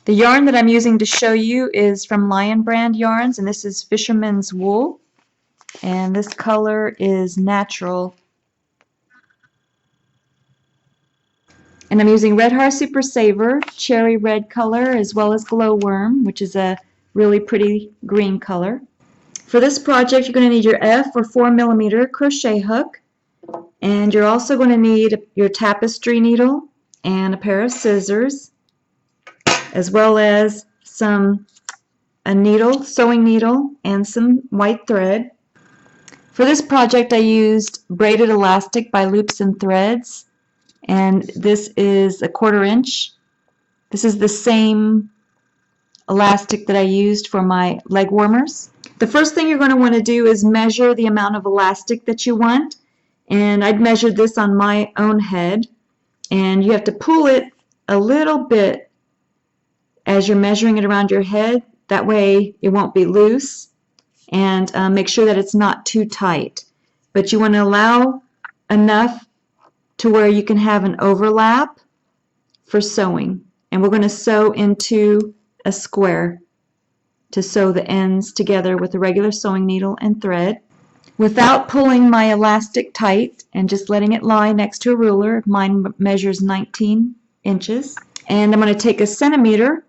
The yarn that I'm using to show you is from Lion Brand Yarns, and this is Fisherman's Wool, and this color is Natural. And I'm using Red Heart Super Saver, cherry red color, as well as Glowworm, which is a really pretty green color. For this project, you're going to need your F or 4mm crochet hook, and you're also going to need your tapestry needle and a pair of scissors, as well as a needle, sewing needle, and some white thread. For this project, I used braided elastic by Loops and Threads, and this is a 1/4 inch. This is the same elastic that I used for my leg warmers. The first thing you're going to want to do is measure the amount of elastic that you want, and I'd measured this on my own head, and you have to pull it a little bit as you're measuring it around your head. That way it won't be loose, and make sure that it's not too tight. But you want to allow enough to where you can have an overlap for sewing. And we're going to sew into a square to sew the ends together with a regular sewing needle and thread. Without pulling my elastic tight and just letting it lie next to a ruler, mine measures 19 inches. And I'm going to take a centimeter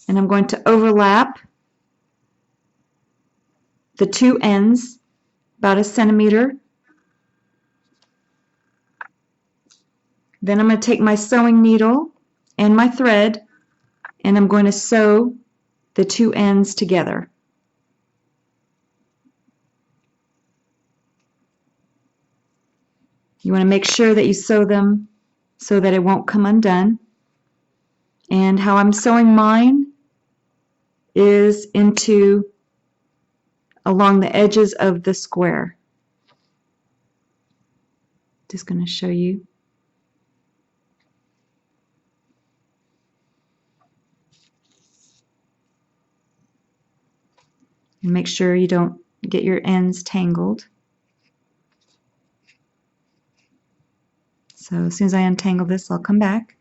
and I'm going to overlap the two ends about 1 centimeter. Then I'm going to take my sewing needle and my thread, and I'm going to sew the two ends together. You want to make sure that you sew them so that it won't come undone. And how I'm sewing mine is along the edges of the square. Just going to show you. And make sure you don't get your ends tangled. So as soon as I untangle this, I'll come back.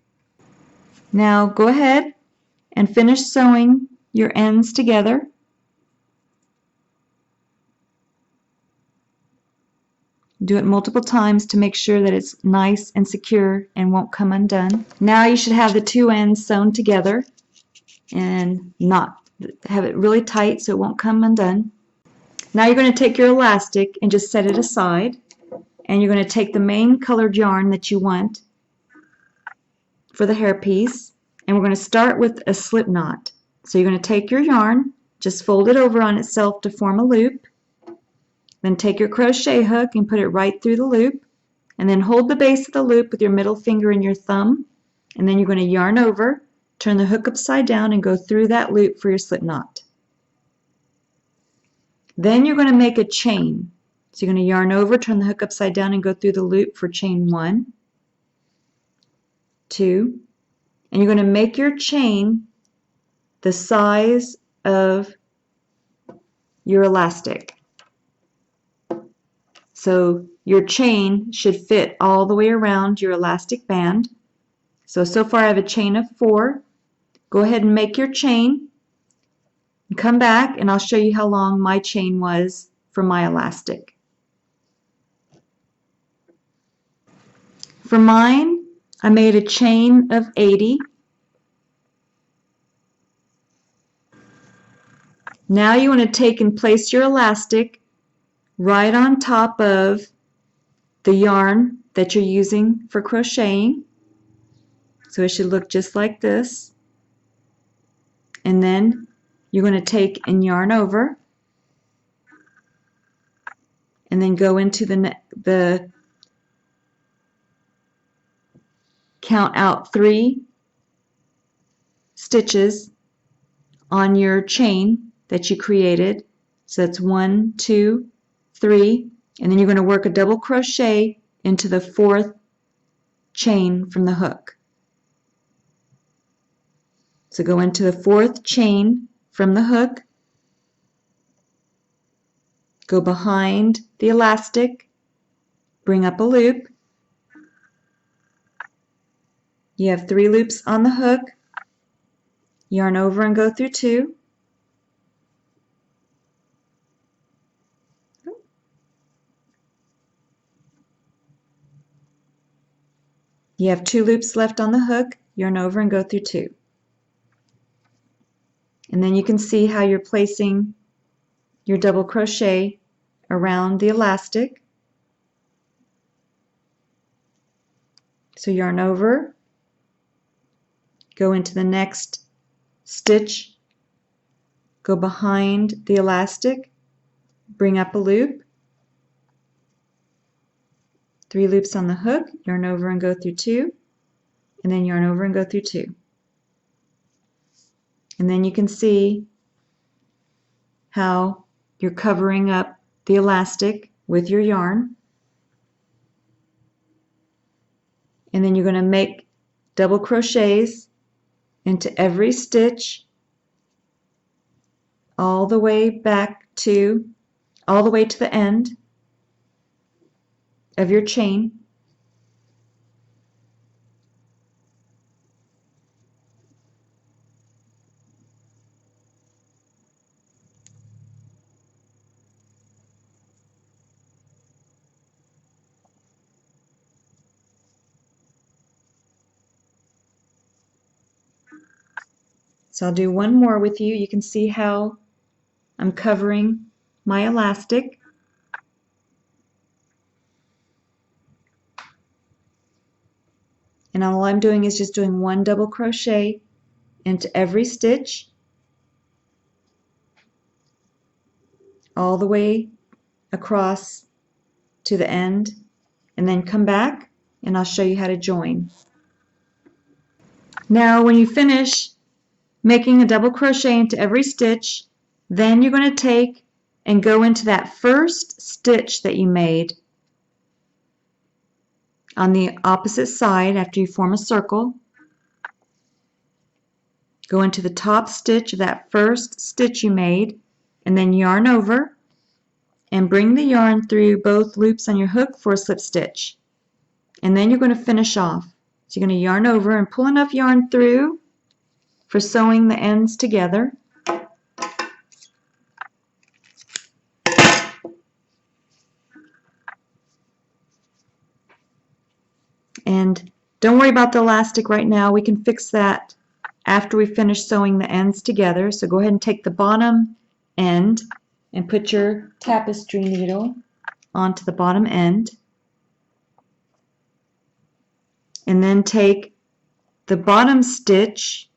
Now go ahead and finish sewing your ends together. Do it multiple times to make sure that it's nice and secure and won't come undone. Now you should have the two ends sewn together and not have it really tight so it won't come undone. Now you're going to take your elastic and just set it aside, and you're going to take the main colored yarn that you want for the hairpiece, and we're going to start with a slip knot. So you're going to take your yarn, just fold it over on itself to form a loop, then take your crochet hook and put it right through the loop, and then hold the base of the loop with your middle finger and your thumb, and then you're going to yarn over, turn the hook upside down, and go through that loop for your slip knot. Then you're going to make a chain. So you're going to yarn over, turn the hook upside down, and go through the loop for chain 1, 2, and you're going to make your chain the size of your elastic. So your chain should fit all the way around your elastic band. So far I have a chain of 4. Go ahead and make your chain and come back, and I'll show you how long my chain was for my elastic. For mine, I made a chain of 80. Now you want to take and place your elastic right on top of the yarn that you're using for crocheting. So it should look just like this. And then you're going to take and yarn over, and then go into the count out 3 stitches on your chain that you created. So that's 1, 2, 3, and then you're going to work a double crochet into the 4th chain from the hook. So go into the 4th chain from the hook, go behind the elastic, bring up a loop, You have 3 loops on the hook, yarn over and go through 2. You have 2 loops left on the hook, yarn over and go through 2. And then you can see how you're placing your double crochet around the elastic. So yarn over, go into the next stitch, go behind the elastic, bring up a loop, 3 loops on the hook, yarn over and go through 2, and then yarn over and go through 2. And then you can see how you're covering up the elastic with your yarn. And then you're going to make double crochets into every stitch all the way to the end of your chain. So I'll do one more with you. You can see how I'm covering my elastic. And all I'm doing is just doing 1 double crochet into every stitch all the way across to the end, and then come back and I'll show you how to join. Now when you finish making a double crochet into every stitch, then you're going to take and go into that first stitch that you made on the opposite side after you form a circle. Go into the top stitch of that first stitch you made, and then yarn over and bring the yarn through both loops on your hook for a slip stitch. And then you're going to finish off. So you're going to yarn over and pull enough yarn through for sewing the ends together. And don't worry about the elastic right now. We can fix that after we finish sewing the ends together. So go ahead and take the bottom end and put your tapestry needle onto the bottom end. And then take the bottom stitch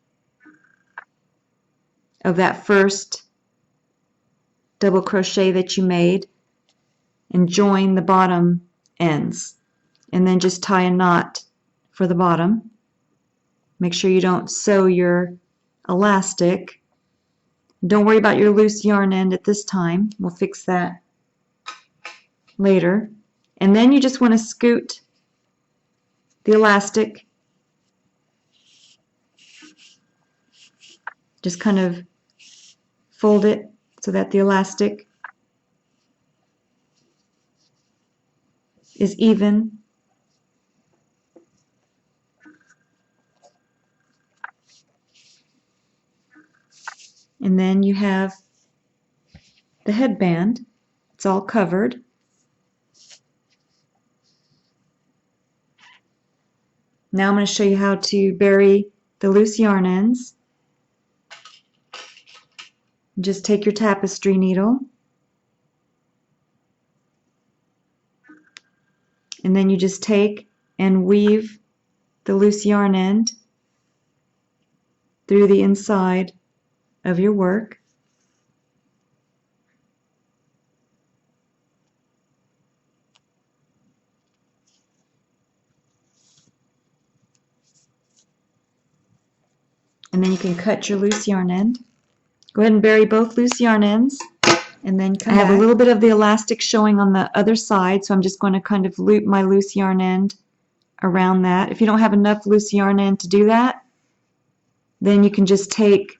of that first double crochet that you made and join the bottom ends. And then just tie a knot for the bottom. Make sure you don't sew your elastic. Don't worry about your loose yarn end at this time. We'll fix that later. And then you just want to scoot the elastic. Just kind of fold it so that the elastic is even. And then you have the headband. It's all covered. Now I'm going to show you how to bury the loose yarn ends. Just take your tapestry needle and then you just take and weave the loose yarn end through the inside of your work. And then you can cut your loose yarn end. Go ahead and bury both loose yarn ends and then come back. I have a little bit of the elastic showing on the other side, so I'm just going to kind of loop my loose yarn end around that. If you don't have enough loose yarn end to do that, then you can just take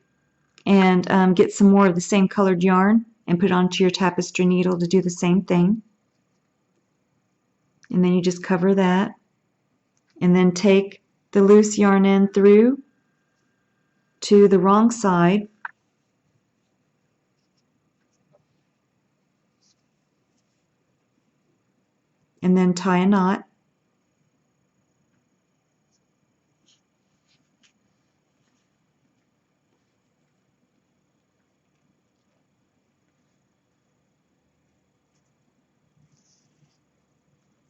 and get some more of the same colored yarn and put it onto your tapestry needle to do the same thing. And then you just cover that and then take the loose yarn end through to the wrong side. And then tie a knot.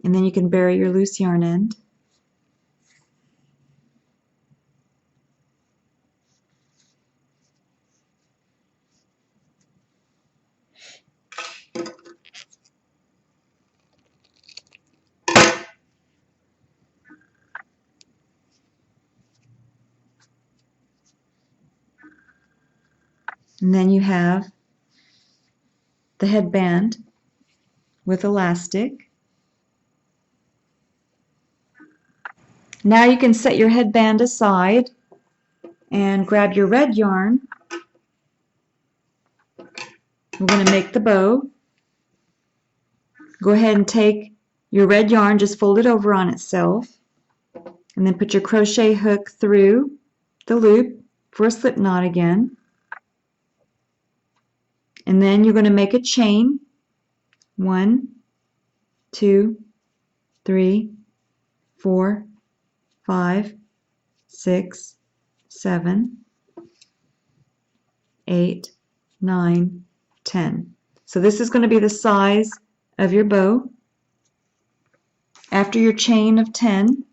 And then you can bury your loose yarn end. And then you have the headband with elastic. Now you can set your headband aside and grab your red yarn. We're going to make the bow. Go ahead and take your red yarn, just fold it over on itself, and then put your crochet hook through the loop for a slip knot again. And then you're going to make a chain. 1, 2, 3, 4, 5, 6, 7, 8, 9, 10. So this is going to be the size of your bow. After your chain of 10,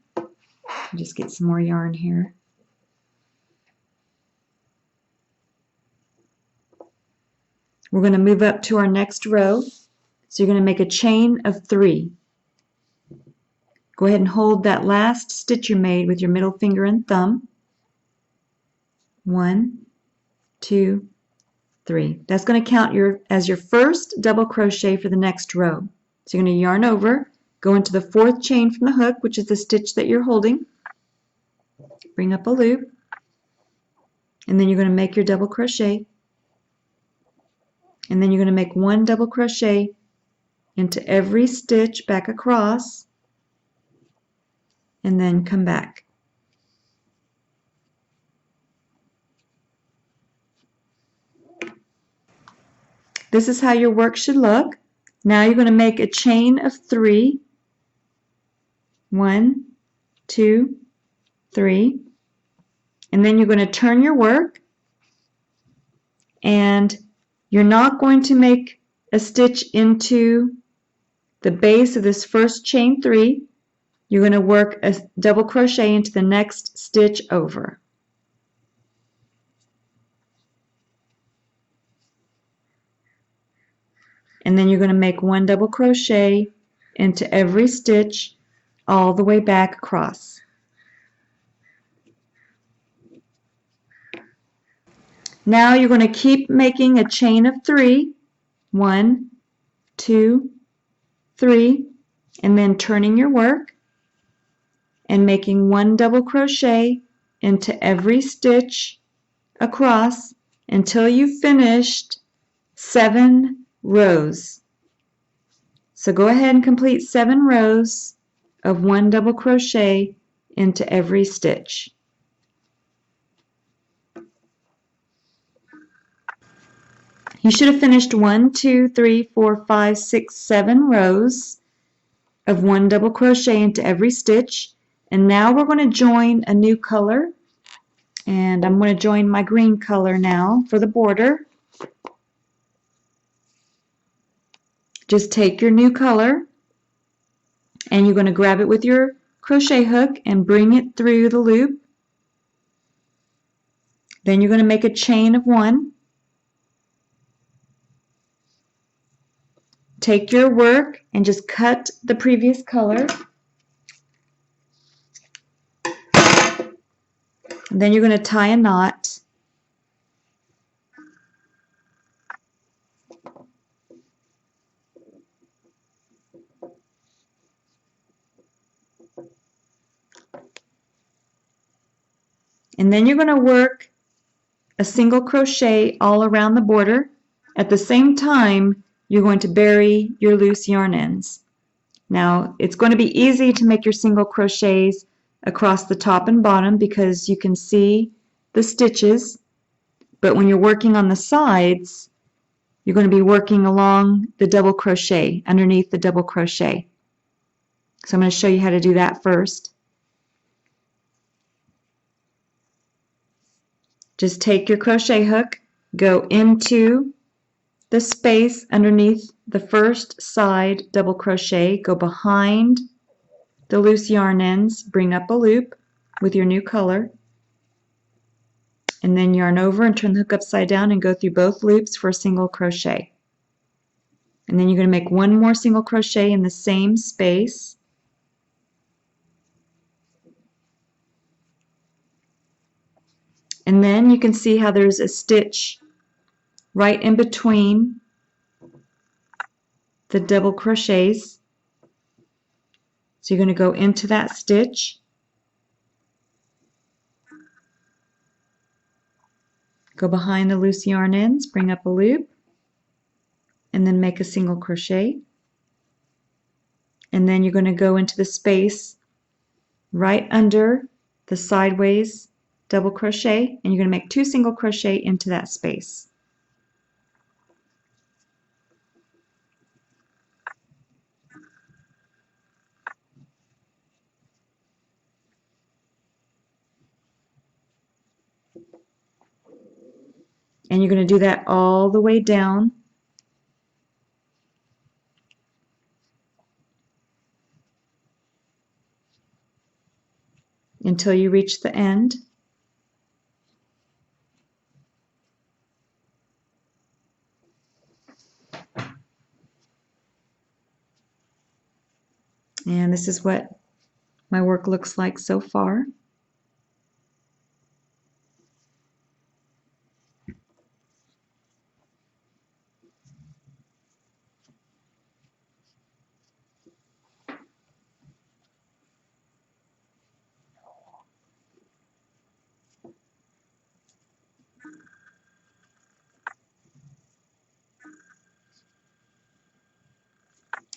just get some more yarn here. We're going to move up to our next row. So you're going to make a chain of 3. Go ahead and hold that last stitch you made with your middle finger and thumb. 1, 2, 3. That's going to count as your first double crochet for the next row. So you're going to yarn over, go into the 4th chain from the hook, which is the stitch that you're holding. Bring up a loop, and then you're going to make your double crochet. And then you're going to make 1 double crochet into every stitch back across, and then come back. This is how your work should look. Now you're going to make a chain of 3. 1, 2, 3. And then you're going to turn your work, and you're not going to make a stitch into the base of this first chain 3. You're going to work a double crochet into the next stitch over. And then you're going to make 1 double crochet into every stitch all the way back across. Now you're going to keep making a chain of 3. 1, 2, 3, and then turning your work and making 1 double crochet into every stitch across until you've finished 7 rows. So go ahead and complete 7 rows of 1 double crochet into every stitch. You should have finished 1, 2, 3, 4, 5, 6, 7 rows of 1 double crochet into every stitch. And now we're going to join a new color. And I'm going to join my green color now for the border. Just take your new color and you're going to grab it with your crochet hook and bring it through the loop. Then you're going to make a chain of 1. Take your work and just cut the previous color. And then you're going to tie a knot. And then you're going to work a single crochet all around the border. At the same time, you're going to bury your loose yarn ends. Now, it's going to be easy to make your single crochets across the top and bottom because you can see the stitches, but when you're working on the sides, you're going to be working along the double crochet, underneath the double crochet. So I'm going to show you how to do that first. Just take your crochet hook, go into the space underneath the first side double crochet, go behind the loose yarn ends, bring up a loop with your new color, and then yarn over and turn the hook upside down and go through both loops for a single crochet. And then you're going to make one more single crochet in the same space. And then you can see how there's a stitch right in between the double crochets. So you're going to go into that stitch, go behind the loose yarn ends, bring up a loop, and then make a single crochet. And then you're going to go into the space right under the sideways double crochet, and you're going to make 2 single crochet into that space. And you're going to do that all the way down until you reach the end. And this is what my work looks like so far.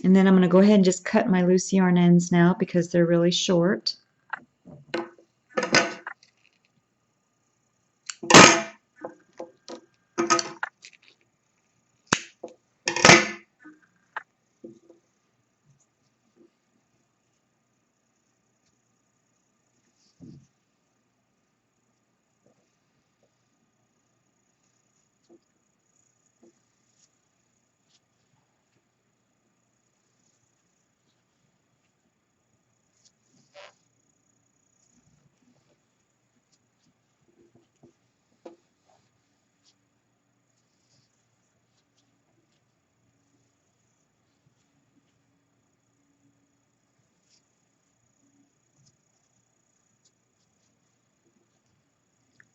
And then I'm going to go ahead and just cut my loose yarn ends now because they're really short.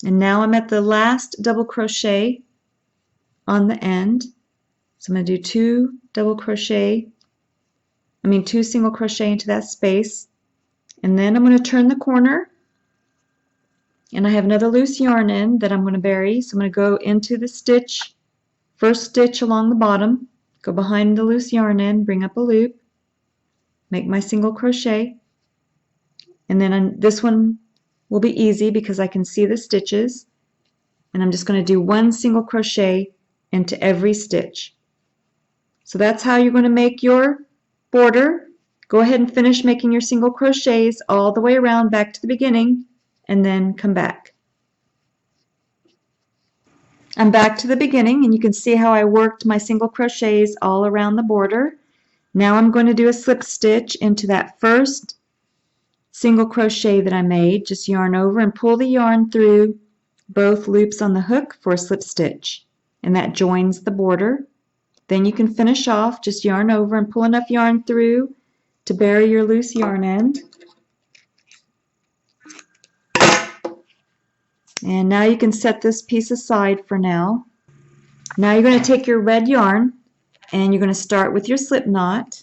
And now I'm at the last double crochet on the end. So I'm going to do 2 single crochet into that space. And then I'm going to turn the corner. And I have another loose yarn end that I'm going to bury. So I'm going to go into the stitch, first stitch along the bottom, go behind the loose yarn end, bring up a loop, make my single crochet. And then this one will be easy because I can see the stitches. And I'm just going to do 1 single crochet into every stitch. So that's how you're going to make your border. Go ahead and finish making your single crochets all the way around back to the beginning and then come back. I'm back to the beginning and you can see how I worked my single crochets all around the border. Now I'm going to do a slip stitch into that first single crochet that I made. Just yarn over and pull the yarn through both loops on the hook for a slip stitch, and that joins the border. Then you can finish off, just yarn over and pull enough yarn through to bury your loose yarn end. And now you can set this piece aside for now. Now you're going to take your red yarn and you're going to start with your slip knot.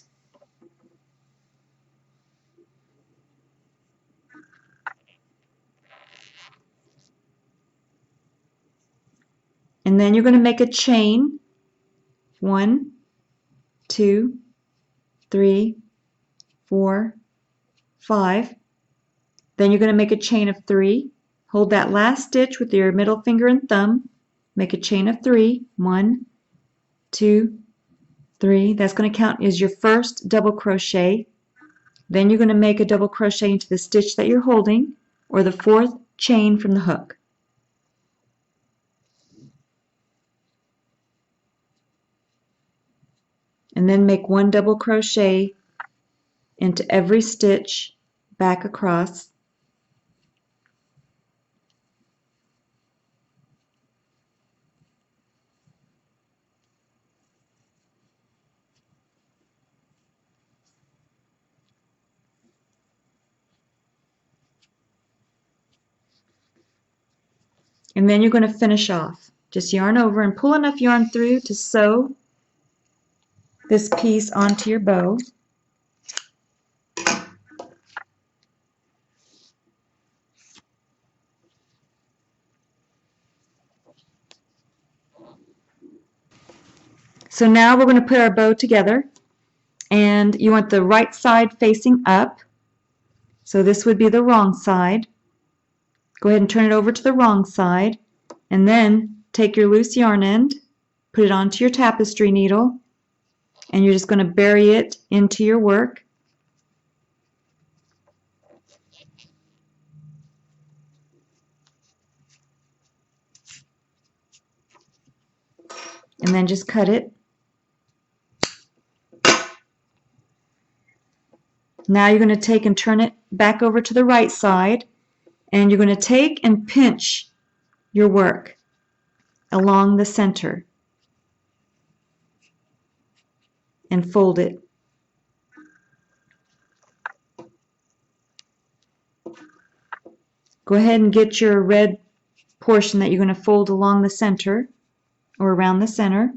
And then you're going to make a chain. 1, 2, 3, 4, 5. Then you're going to make a chain of 3. Hold that last stitch with your middle finger and thumb. Make a chain of 3. 1, 2, 3. That's going to count as your first double crochet. Then you're going to make a double crochet into the stitch that you're holding, or the 4th chain from the hook. And then make 1 double crochet into every stitch back across. And then you're going to finish off. Just yarn over and pull enough yarn through to sew this piece onto your bow. So now we're going to put our bow together, and you want the right side facing up. So this would be the wrong side. Go ahead and turn it over to the wrong side, and then take your loose yarn end, put it onto your tapestry needle, and you're just going to bury it into your work. And then just cut it. Now you're going to take and turn it back over to the right side, and you're going to take and pinch your work along the center and fold it. Go ahead and get your red portion that you're going to fold along the center or around the center,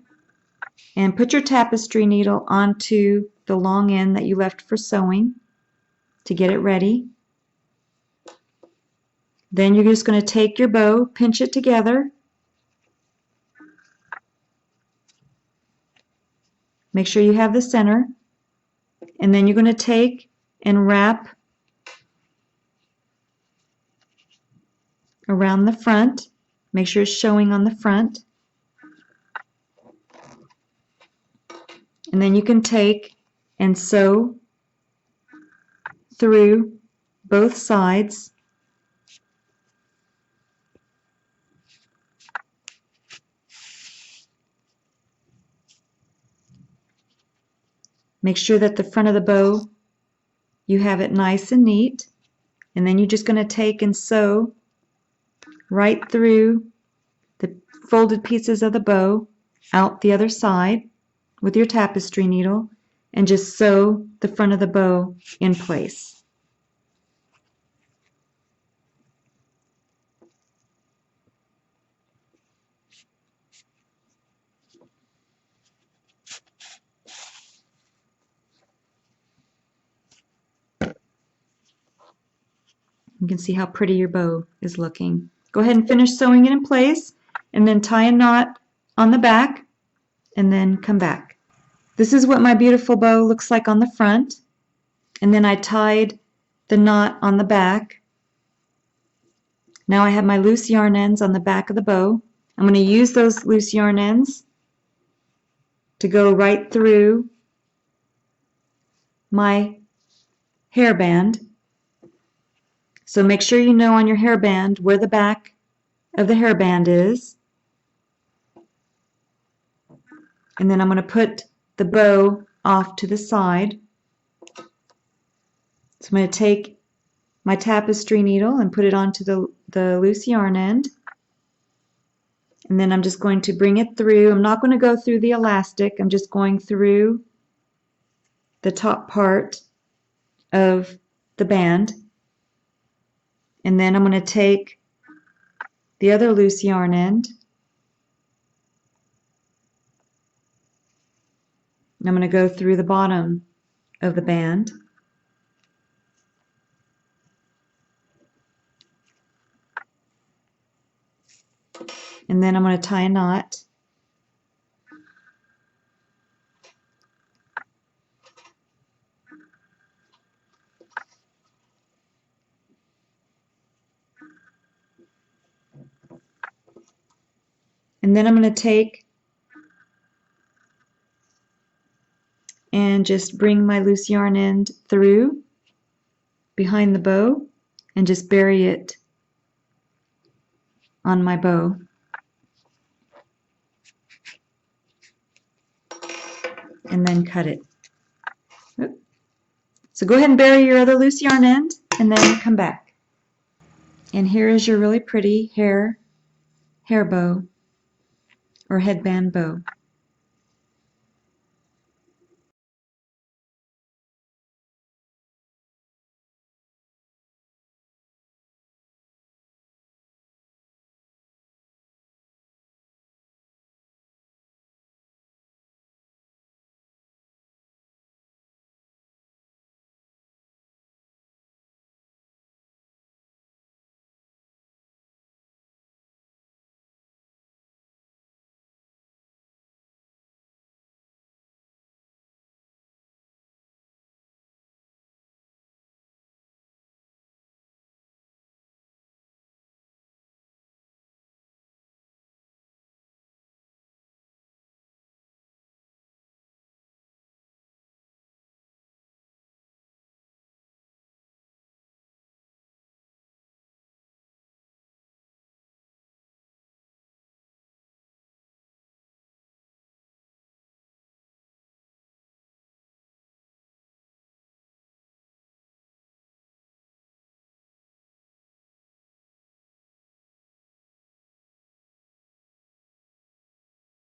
and put your tapestry needle onto the long end that you left for sewing to get it ready. Then you're just going to take your bow, pinch it together, make sure you have the center, and then you're going to take and wrap around the front. Make sure it's showing on the front. And then you can take and sew through both sides. Make sure that the front of the bow, you have it nice and neat. And then you're just going to take and sew right through the folded pieces of the bow out the other side with your tapestry needle, and just sew the front of the bow in place. You can see how pretty your bow is looking. Go ahead and finish sewing it in place, and then tie a knot on the back, and then come back. This is what my beautiful bow looks like on the front, and then I tied the knot on the back. Now I have my loose yarn ends on the back of the bow. I'm going to use those loose yarn ends to go right through my hairband. So make sure you know on your hairband where the back of the hairband is. And then I'm going to put the bow off to the side. So I'm going to take my tapestry needle and put it onto the loose yarn end. And then I'm just going to bring it through. I'm not going to go through the elastic. I'm just going through the top part of the band. And then I'm going to take the other loose yarn end. And I'm going to go through the bottom of the band. And then I'm going to tie a knot. And then I'm going to take and just bring my loose yarn end through behind the bow and just bury it on my bow. And then cut it. So go ahead and bury your other loose yarn end and then come back. And here is your really pretty hair bow or headband bow.